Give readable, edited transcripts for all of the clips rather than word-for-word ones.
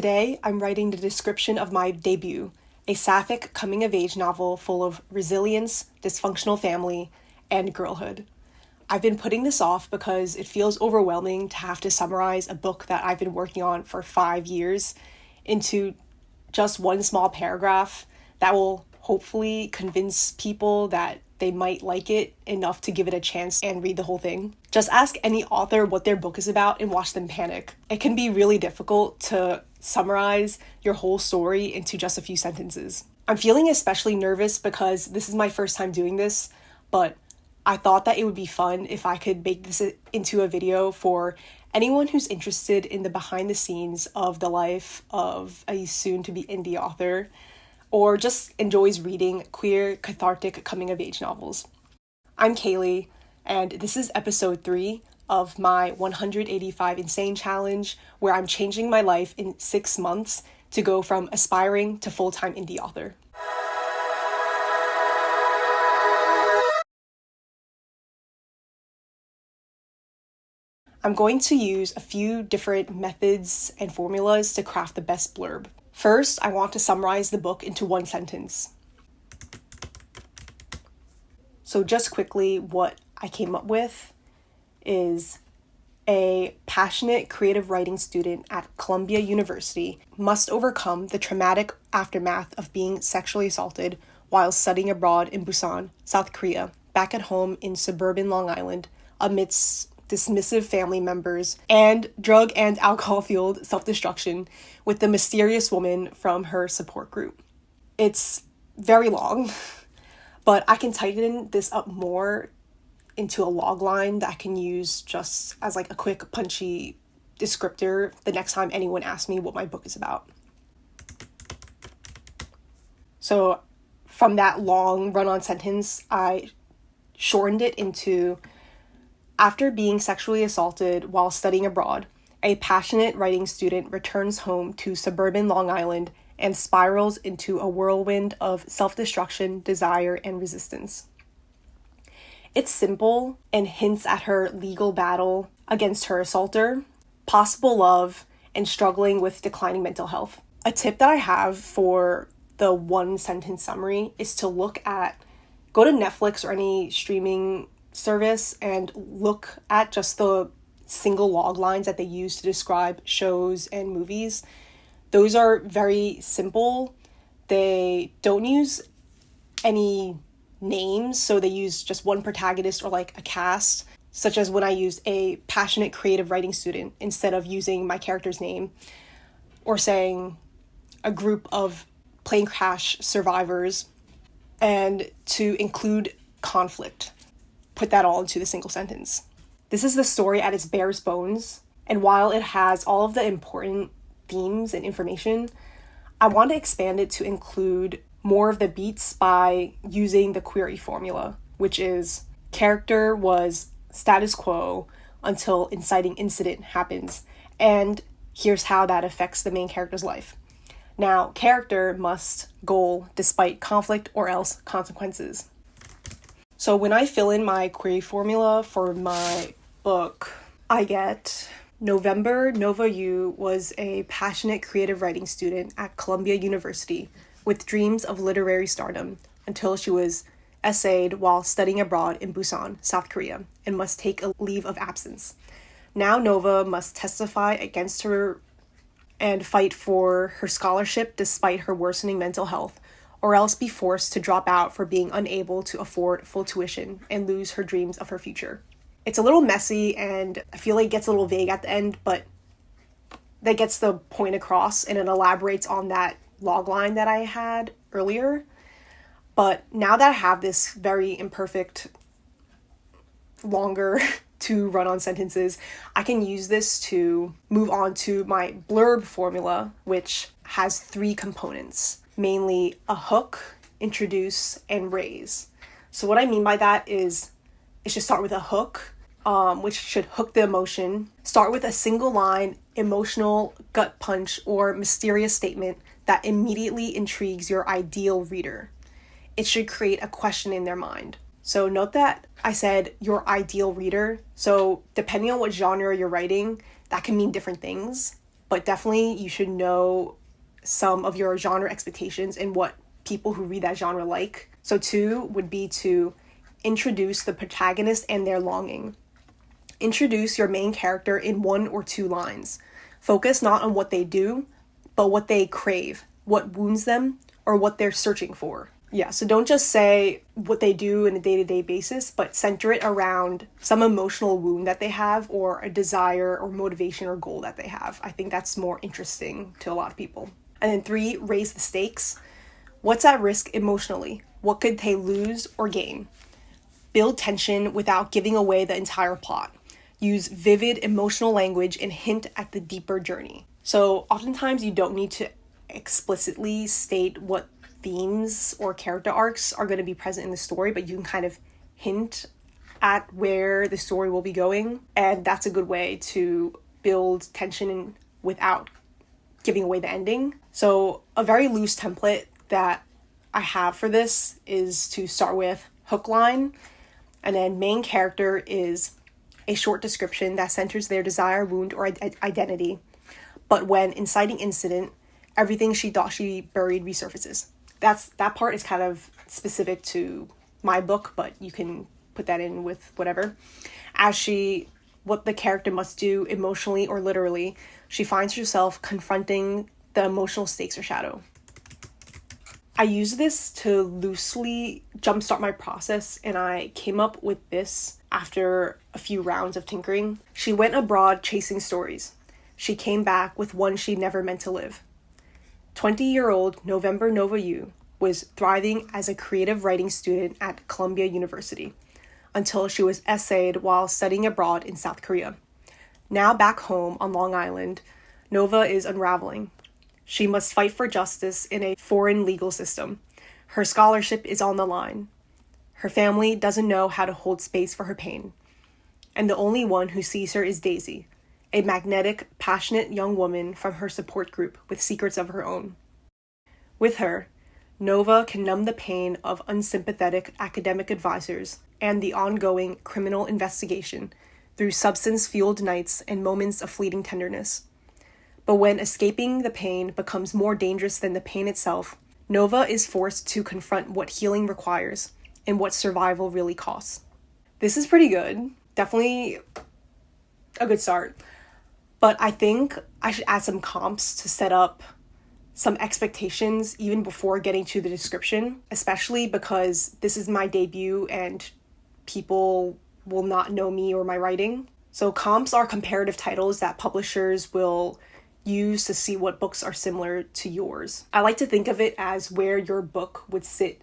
Today, I'm writing the description of my debut, a sapphic coming-of-age novel full of resilience, dysfunctional family, and girlhood. I've been putting this off because it feels overwhelming to have to summarize a book that I've been working on for 5 years into just one small paragraph that will hopefully convince people that they might like it enough to give it a chance and read the whole thing. Just ask any author what their book is about and watch them panic. It can be really difficult to summarize your whole story into just a few sentences. I'm feeling especially nervous because this is my first time doing this, but I thought that it would be fun if I could make this into a video for anyone who's interested in the behind the scenes of the life of a soon-to-be indie author, or just enjoys reading queer, cathartic coming-of-age novels. I'm Kaylee, and this is episode 3 of my 185 Insane Challenge, where I'm changing my life in 6 months to go from aspiring to full-time indie author. I'm going to use a few different methods and formulas to craft the best blurb. First, I want to summarize the book into one sentence. So just quickly, what I came up with is a passionate creative writing student at Columbia University must overcome the traumatic aftermath of being sexually assaulted while studying abroad in Busan, South Korea, back at home in suburban Long Island, amidst dismissive family members, and drug and alcohol-fueled self-destruction with the mysterious woman from her support group. It's very long, but I can tighten this up more into a log line that I can use just as like a quick punchy descriptor the next time anyone asks me what my book is about. So from that long run-on sentence, I shortened it into: after being sexually assaulted while studying abroad, a passionate writing student returns home to suburban Long Island and spirals into a whirlwind of self-destruction, desire, and resistance. It's simple and hints at her legal battle against her assaulter, possible love, and struggling with declining mental health. A tip that I have for the one sentence summary is to go to Netflix or any streaming service and look at just the single log lines that they use to describe shows and movies. Those are very simple. They don't use any names, so they use just one protagonist or like a cast, such as when I used a passionate creative writing student instead of using my character's name, or saying a group of plane crash survivors, and to include conflict. Put that all into the single sentence. This is the story at its barest bones, and while it has all of the important themes and information, I want to expand it to include more of the beats by using the query formula, which is: character was status quo until inciting incident happens, and here's how that affects the main character's life. Now, character must goal despite conflict or else consequences. So when I fill in my query formula for my book, I get: November Nova Yu was a passionate creative writing student at Columbia University with dreams of literary stardom until she was essayed while studying abroad in Busan, South Korea, and must take a leave of absence. Now Nova must testify against her and fight for her scholarship despite her worsening mental health, or else be forced to drop out for being unable to afford full tuition and lose her dreams of her future. It's a little messy and I feel like it gets a little vague at the end, but that gets the point across and it elaborates on that log line that I had earlier. But now that I have this very imperfect, longer to run-on sentences, I can use this to move on to my blurb formula, which has 3 components. Mainly a hook, introduce, and raise. So what I mean by that is it should start with a hook, which should hook the emotion. Start with a single line, emotional, gut punch, or mysterious statement that immediately intrigues your ideal reader. It should create a question in their mind. So note that I said your ideal reader. So depending on what genre you're writing, that can mean different things. but definitely you should know some of your genre expectations and what people who read that genre like. So 2 would be to introduce the protagonist and their longing. Introduce your main character in 1 or 2 lines. Focus not on what they do, but what they crave, what wounds them, or what they're searching for. Yeah, so don't just say what they do on a day-to-day basis, but center it around some emotional wound that they have or a desire or motivation or goal that they have. I think that's more interesting to a lot of people. And then 3, raise the stakes. What's at risk emotionally? What could they lose or gain? Build tension without giving away the entire plot. Use vivid emotional language and hint at the deeper journey. So oftentimes you don't need to explicitly state what themes or character arcs are going to be present in the story, but you can kind of hint at where the story will be going. And that's a good way to build tension without giving away the ending. So a very loose template that I have for this is to start with hook line, and then main character is a short description that centers their desire, wound, or identity. But when inciting incident, everything she thought she buried resurfaces. That part is kind of specific to my book, but you can put that in with whatever. What the character must do emotionally or literally, she finds herself confronting the emotional stakes or shadow. I use this to loosely jumpstart my process, and I came up with this after a few rounds of tinkering. She went abroad chasing stories. She came back with one she never meant to live. 20-year-old November Nova Yu was thriving as a creative writing student at Columbia University until she was essayed while studying abroad in South Korea. Now back home on Long Island, Nova is unraveling. She must fight for justice in a foreign legal system. Her scholarship is on the line. Her family doesn't know how to hold space for her pain. And the only one who sees her is Daisy, a magnetic, passionate young woman from her support group with secrets of her own. With her, Nova can numb the pain of unsympathetic academic advisors and the ongoing criminal investigation through substance-fueled nights and moments of fleeting tenderness. But when escaping the pain becomes more dangerous than the pain itself, Nova is forced to confront what healing requires and what survival really costs. This is pretty good. Definitely a good start. But I think I should add some comps to set up some expectations even before getting to the description, especially because this is my debut and people will not know me or my writing. So comps are comparative titles that publishers will use to see what books are similar to yours. I like to think of it as where your book would sit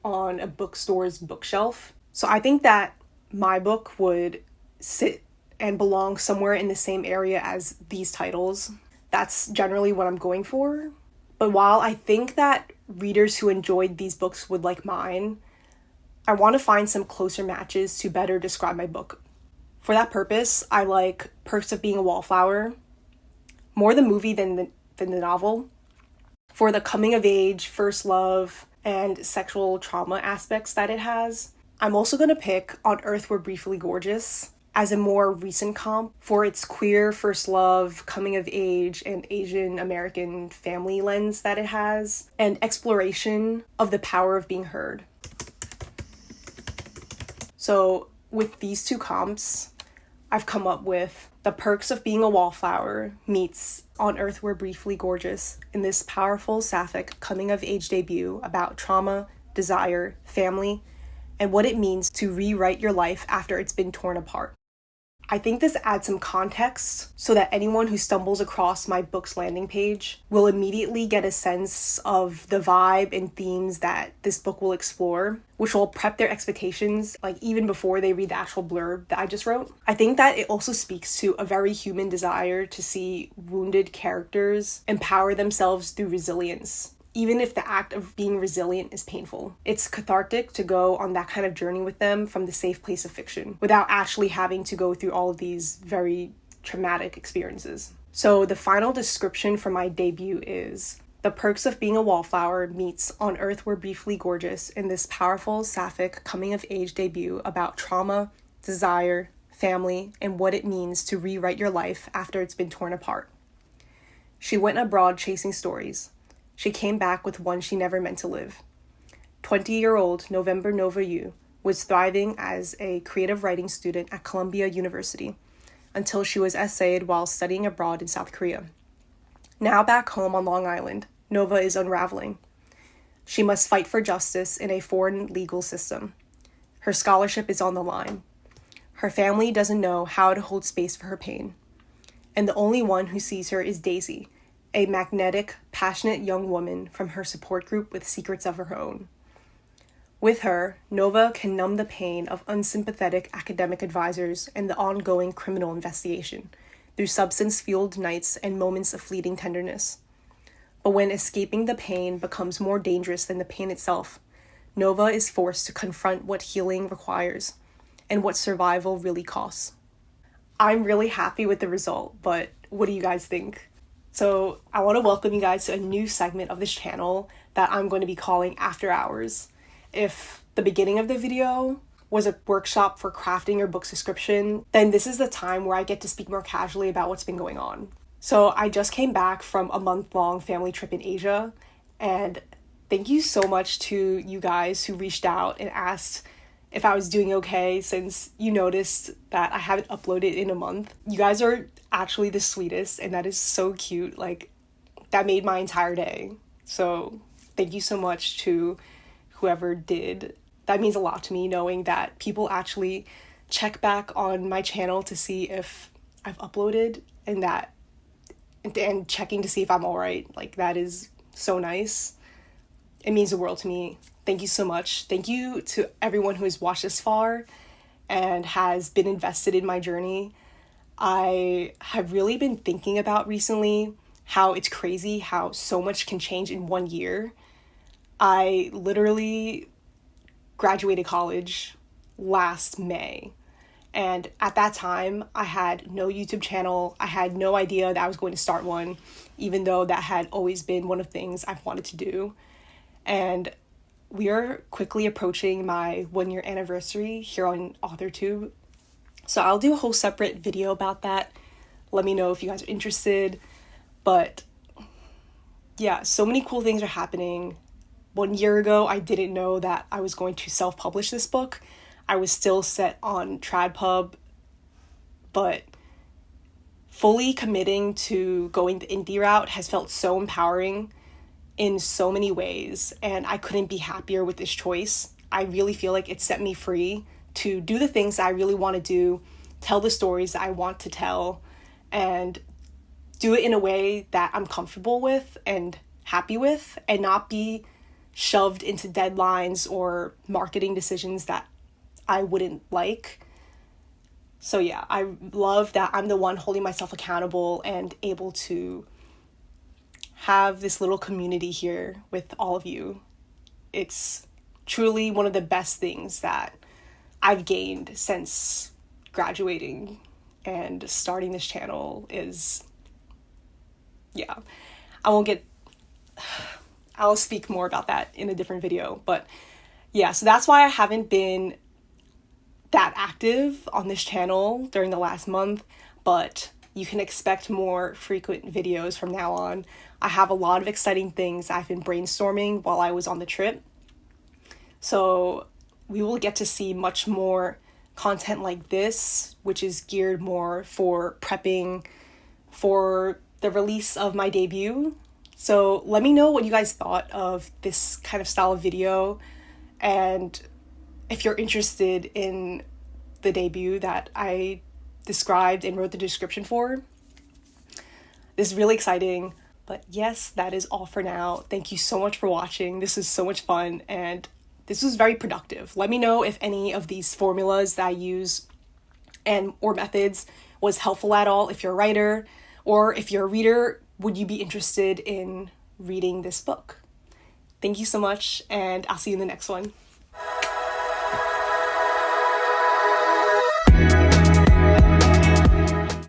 on a bookstore's bookshelf. So I think that my book would sit and belong somewhere in the same area as these titles. That's generally what I'm going for. But while I think that readers who enjoyed these books would like mine, I want to find some closer matches to better describe my book. For that purpose, I like Perks of Being a Wallflower, more the movie than the novel. For the coming of age, first love, and sexual trauma aspects that it has. I'm also going to pick On Earth We're Briefly Gorgeous as a more recent comp for its queer first love, coming of age, and Asian American family lens that it has, and exploration of the power of being heard. So with these two comps, I've come up with The Perks of Being a Wallflower meets On Earth We're Briefly Gorgeous in this powerful sapphic coming-of-age debut about trauma, desire, family, and what it means to rewrite your life after it's been torn apart. I think this adds some context so that anyone who stumbles across my book's landing page will immediately get a sense of the vibe and themes that this book will explore, which will prep their expectations, like even before they read the actual blurb that I just wrote. I think that it also speaks to a very human desire to see wounded characters empower themselves through resilience, even if the act of being resilient is painful. It's cathartic to go on that kind of journey with them from the safe place of fiction, without actually having to go through all of these very traumatic experiences. So the final description for my debut is: The Perks of Being a Wallflower meets On Earth We're Briefly Gorgeous in this powerful sapphic coming-of-age debut about trauma, desire, family, and what it means to rewrite your life after it's been torn apart. She went abroad chasing stories. She came back with one she never meant to live. 20-year-old November Nova Yu was thriving as a creative writing student at Columbia University until she was essayed while studying abroad in South Korea. Now back home on Long Island, Nova is unraveling. She must fight for justice in a foreign legal system. Her scholarship is on the line. Her family doesn't know how to hold space for her pain. And the only one who sees her is Daisy, a magnetic, passionate young woman from her support group with secrets of her own. With her, Nova can numb the pain of unsympathetic academic advisors and the ongoing criminal investigation through substance-fueled nights and moments of fleeting tenderness. But when escaping the pain becomes more dangerous than the pain itself, Nova is forced to confront what healing requires and what survival really costs. I'm really happy with the result, but what do you guys think? So I want to welcome you guys to a new segment of this channel that I'm going to be calling After Hours. If the beginning of the video was a workshop for crafting your book's description, then this is the time where I get to speak more casually about what's been going on. So I just came back from a month-long family trip in Asia, and thank you so much to you guys who reached out and asked if I was doing okay, since you noticed that I haven't uploaded in a month. You guys are actually the sweetest, and that is so cute. Like, that made my entire day. So thank you so much to whoever did. That means a lot to me, knowing that people actually check back on my channel to see if I've uploaded and checking to see if I'm all right. Like, that is so nice. It means the world to me. Thank you so much. Thank you to everyone who has watched this far and has been invested in my journey. I have really been thinking about recently how it's crazy how so much can change in 1 year. I literally graduated college last May. And at that time, I had no YouTube channel. I had no idea that I was going to start one, even though that had always been one of the things I've wanted to do. And we are quickly approaching my 1-year anniversary here on AuthorTube. So I'll do a whole separate video about that. Let me know if you guys are interested. But yeah, so many cool things are happening. 1 year ago, I didn't know that I was going to self-publish this book. I was still set on TradPub, but fully committing to going the indie route has felt so empowering in so many ways, and I couldn't be happier with this choice. I really feel like it set me free to do the things that I really want to do, tell the stories that I want to tell, and do it in a way that I'm comfortable with and happy with, and not be shoved into deadlines or marketing decisions that I wouldn't like. So yeah, I love that I'm the one holding myself accountable and able to have this little community here with all of you. It's truly one of the best things that I've gained since graduating and starting this channel is, yeah, I'll speak more about that in a different video, but yeah, so that's why I haven't been that active on this channel during the last month, but you can expect more frequent videos from now on. I have a lot of exciting things I've been brainstorming while I was on the trip, so we will get to see much more content like this, which is geared more for prepping for the release of my debut. So let me know what you guys thought of this kind of style of video, and if you're interested in the debut that I described and wrote the description for. This is really exciting, but yes, that is all for now. Thank you so much for watching. This is so much fun, and this was very productive. Let me know if any of these formulas that I use or methods was helpful at all. If you're a writer, or if you're a reader, would you be interested in reading this book? Thank you so much, and I'll see you in the next one.